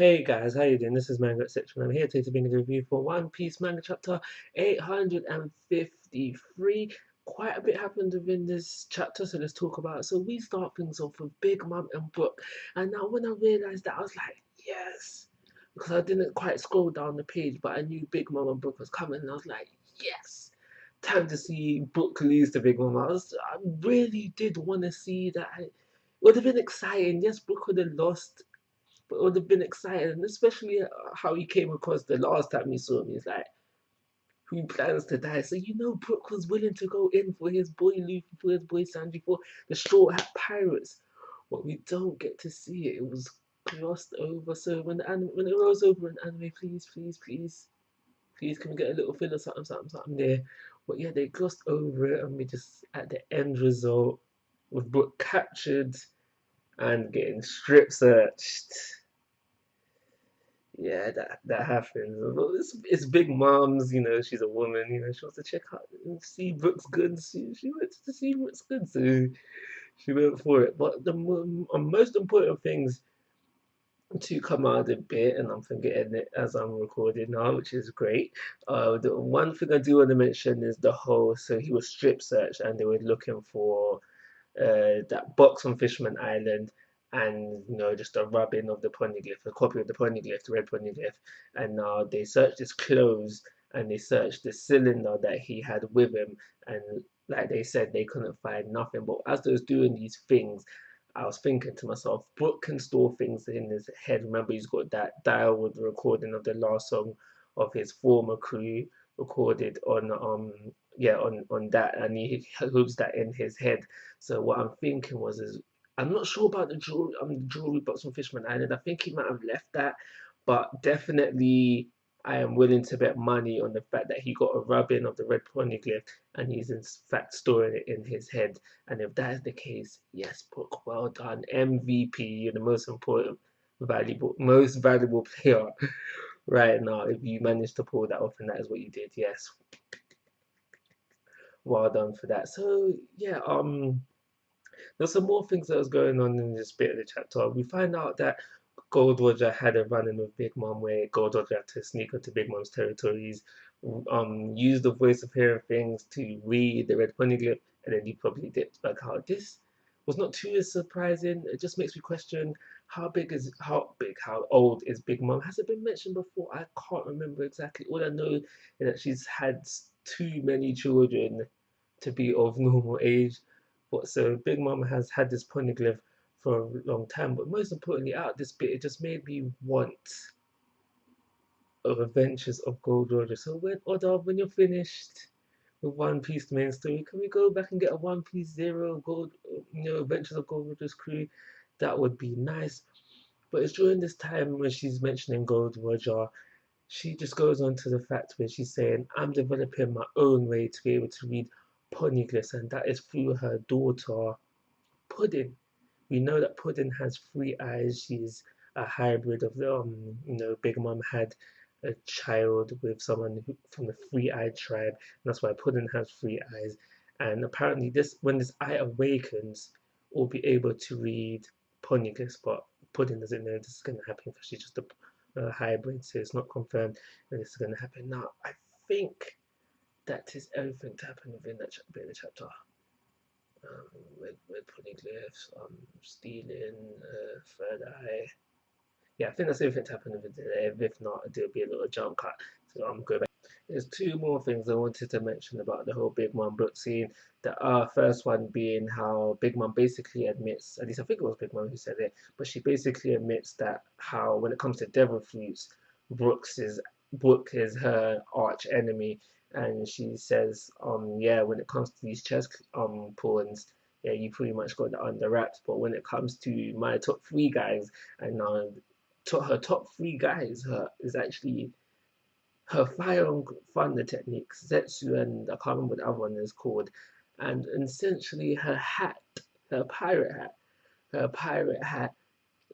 Hey guys, how you doing? This is Manga section. I'm here today to bring a review for One Piece manga chapter 853. Quite a bit happened within this chapter, so let's talk about it. So we start things off with Big Mom and Brooke, and now when I realized that, I was like, yes, because I didn't quite scroll down the page, but I knew Big Mom and Brooke was coming, and I was like, yes, time to see Brooke lose to Big Mom. I really did want to see that. It would have been exciting. Yes, Brooke would have lost, but it would have been exciting, and especially how he came across the last time he saw me. He's like, who plans to die? So Brooke was willing to go in for his boy Luffy, for his boy Sanji, for the Straw Hat Pirates. But we don't get to see it. It was glossed over. So when it rolls over in anime, please, please, please, please, can we get a little filler, something, something, something there? But yeah, they glossed over it, and we just at the end result with Brooke captured and getting strip searched. Yeah, that happens. It's Big Mom's, she's a woman, she wants to check out and see Brooks Goods. She went to see Brooks Goods, so she went for it. But the most important things to come out a bit, and I'm forgetting it as I'm recording now, which is great. The one thing I do want to mention is the whole, so he was strip searched and they were looking for that box on Fishman Island, and just a rubbing of the poneglyph, a copy of the poneglyph, the red poneglyph, and now they searched his clothes and they searched the cylinder that he had with him, and like they said, they couldn't find nothing. But as they was doing these things, I was thinking to myself, Brooke can store things in his head. Remember, he's got that dial with the recording of the last song of his former crew recorded on on that, and he holds that in his head. So what I'm thinking is I'm not sure about the jewelry box from Fishman Island. I think he might have left that, but definitely I am willing to bet money on the fact that he got a rub-in of the red poneglyph and he's in fact storing it in his head. And if that is the case, yes, Brooke, well done, MVP. You're the most valuable player right now. If you managed to pull that off, and that is what you did, yes, well done for that. So yeah, there's some more things that was going on in this bit of the chapter. We find out that Gold Roger had a run-in with Big Mom, where Gold Roger had to sneak into Big Mom's territories, use the voice of hearing things to read the red poneglyph, and then he probably dipped back out. This was not too surprising. It just makes me question how old is Big Mom? Has it been mentioned before? I can't remember exactly. All I know is that she's had too many children to be of normal age. But so Big Mom has had this poneglyph for a long time. But most importantly, out of this bit, it just made me want Adventures of Gold Roger. So when you're finished with One Piece main story, can we go back and get a One Piece Zero Gold, Adventures of Gold Roger's crew? That would be nice. But it's during this time when she's mentioning Gold Roger, she just goes on to the fact where she's saying, I'm developing my own way to be able to read poneglyphs, and that is through her daughter, Pudding. We know that Pudding has three eyes. She's a hybrid of the, Big Mom had a child with someone from the three-eyed tribe, and that's why Pudding has three eyes. And apparently, when this eye awakens, we'll be able to read poneglyphs, but Pudding doesn't know this is going to happen because she's just a hybrid, so it's not confirmed that this is going to happen. Now, I think that is everything to happen within that bit of the chapter. With poneglyphs, stealing, third eye. Yeah, I think that's everything to happen within there. If not, there'll be a little jump cut. So I'm going back. There's two more things I wanted to mention about the whole Big Mom Brooke scene. The first one being how Big Mom basically admits, at least I think it was Big Mom who said it, but she basically admits that how when it comes to devil fruits, Brooke is her arch enemy, and she says, yeah, when it comes to these chess pawns, yeah, you pretty much got that under wraps, but when it comes to my top three guys, and her top three guys is actually her fire and thunder techniques, Zetsu, and I can't remember what the other one is called, and essentially her hat, her pirate hat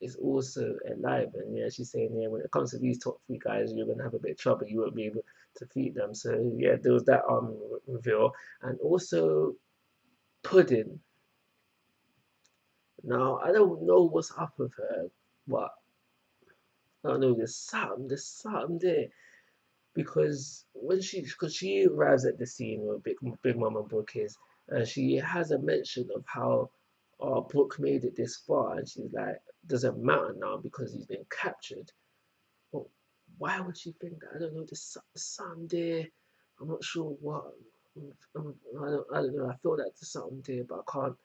is also alive. And yeah, she's saying, yeah, when it comes to these top three guys, you're gonna have a bit of trouble. You won't be able to defeat them. So yeah, there was that reveal, and also Pudding. Now I don't know what's up with her, but I don't know, there's something there. Because because she arrives at the scene where Big Mama Brooke is, and she has a mention of how Brooke made it this far, and she's like, doesn't matter now because he's been captured. But why would she think that? I don't know. There's something there. I'm not sure what. I don't know. I feel like there's something there, but I can't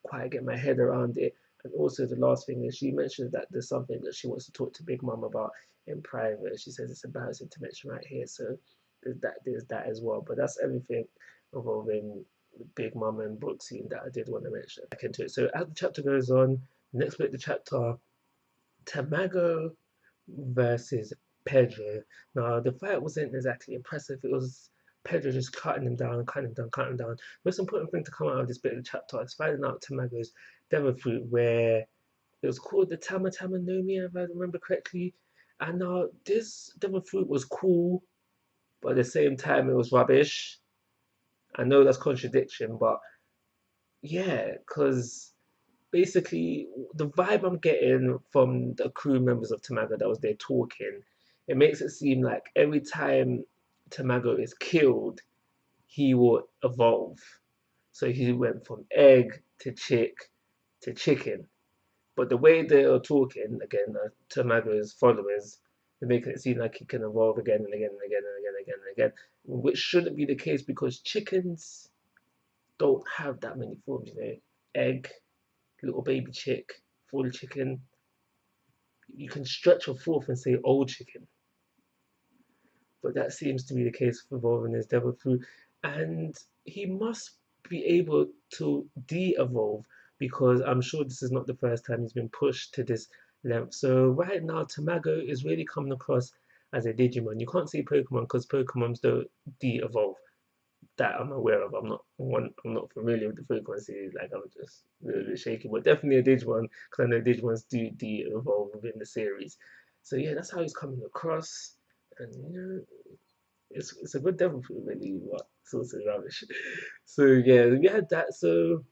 quite get my head around it. And also the last thing is she mentioned that there's something that she wants to talk to Big Mom about in private. She says it's embarrassing to mention right here. So there's that as well. But that's everything involving Big Mom and Brooke scene that I did want to mention. Back into it. So as the chapter goes on, next bit of the chapter, Tamago versus Pedro. Now the fight wasn't exactly impressive. It was Pedro just cutting him down, cutting him down, cutting him down. Most important thing to come out of this bit of the chapter is finding out Tamago's devil fruit, where it was called the Tama Tama Nomi, if I remember correctly. And this devil fruit was cool, but at the same time it was rubbish. I know that's contradiction, but yeah, because basically the vibe I'm getting from the crew members of Tamago that was there talking, it makes it seem like every time Tamago is killed, he will evolve. So he went from egg to chick to chicken. But the way they are talking, again, Tamago's followers, they're making it seem like he can evolve again and again and again and again and again and again, which shouldn't be the case because chickens don't have that many forms, you know. Egg, little baby chick, full chicken. You can stretch a fourth and say old chicken, but that seems to be the case for evolving his devil fruit, and he must be able to de-evolve because I'm sure this is not the first time he's been pushed to this length. So right now, Tamago is really coming across as a Digimon. You can't say Pokemon because Pokemons don't de-evolve that I'm aware of. I'm not familiar with the Pokemon series. Like I'm just a little bit shaky, but definitely a Digimon because I know Digimons do de-evolve within the series. So yeah, that's how he's coming across, and you know, it's a good devil fruit really. What sorts of rubbish. So yeah, we had that. So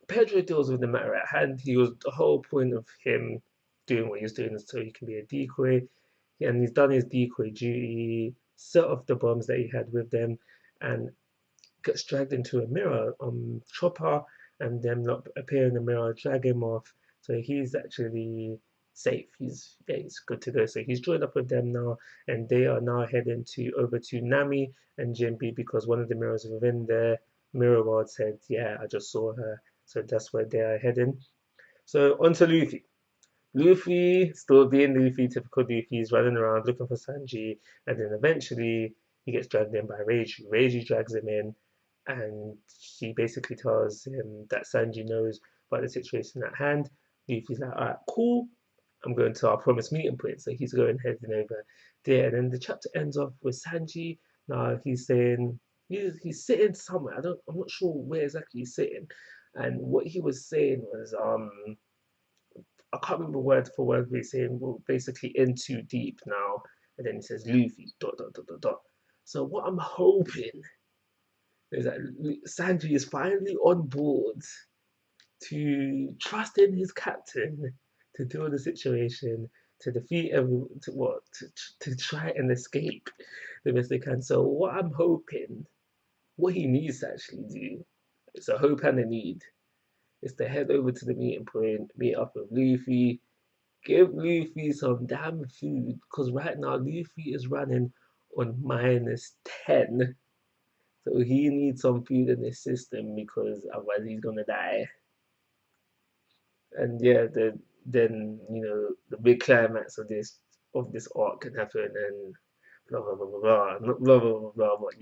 Pedro deals with the matter at hand. He was the whole point of him doing what he's doing is so he can be a decoy, and he's done his decoy duty, set off the bombs that he had with them, and gets dragged into a mirror Chopper, and them not appear in the mirror, drag him off. So he's actually safe. He's good to go. So he's joined up with them now, and they are now heading to over to Nami and Jinbe because one of the mirrors within the mirror world said, "Yeah, I just saw her." So that's where they are heading. So on to Luffy. Luffy, still being Luffy, typical Luffy, he's running around looking for Sanji, and then eventually he gets dragged in by Reiji. Reiji drags him in, and she basically tells him that Sanji knows about the situation at hand. Luffy's like, alright, cool, I'm going to our promised meeting point. So he's going heading over there, and then the chapter ends off with Sanji. Now he's saying he's sitting somewhere. I'm not sure where exactly he's sitting, and what he was saying was I can't remember word for word, but he's saying we're basically in too deep now. And then he says Luffy, dot, dot, dot, dot, dot. So what I'm hoping is that Sanji is finally on board to trust in his captain to deal with the situation, to defeat everyone, to try and escape the best they can. So what I'm hoping, what he needs to actually do, it's a hope and a need, is to head over to the meeting point, meet up with Luffy, give Luffy some damn food, because right now Luffy is running on -10. So he needs some food in his system because otherwise he's gonna die. And yeah, then you know the big climax of this arc can happen and blah blah blah blah blah, not blah blah blah blah. But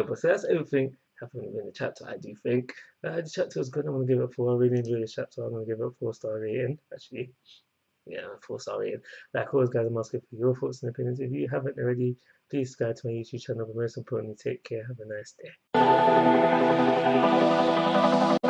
But so that's everything happening in the chapter. I do think the chapter was good. I'm gonna give it 4. I really enjoyed this chapter. I'm gonna give it a 4-star rating. Actually, yeah, 4-star rating. Like always, guys, I'm asking for your thoughts and opinions. If you haven't already, please subscribe to my YouTube channel. But most importantly, take care. Have a nice day.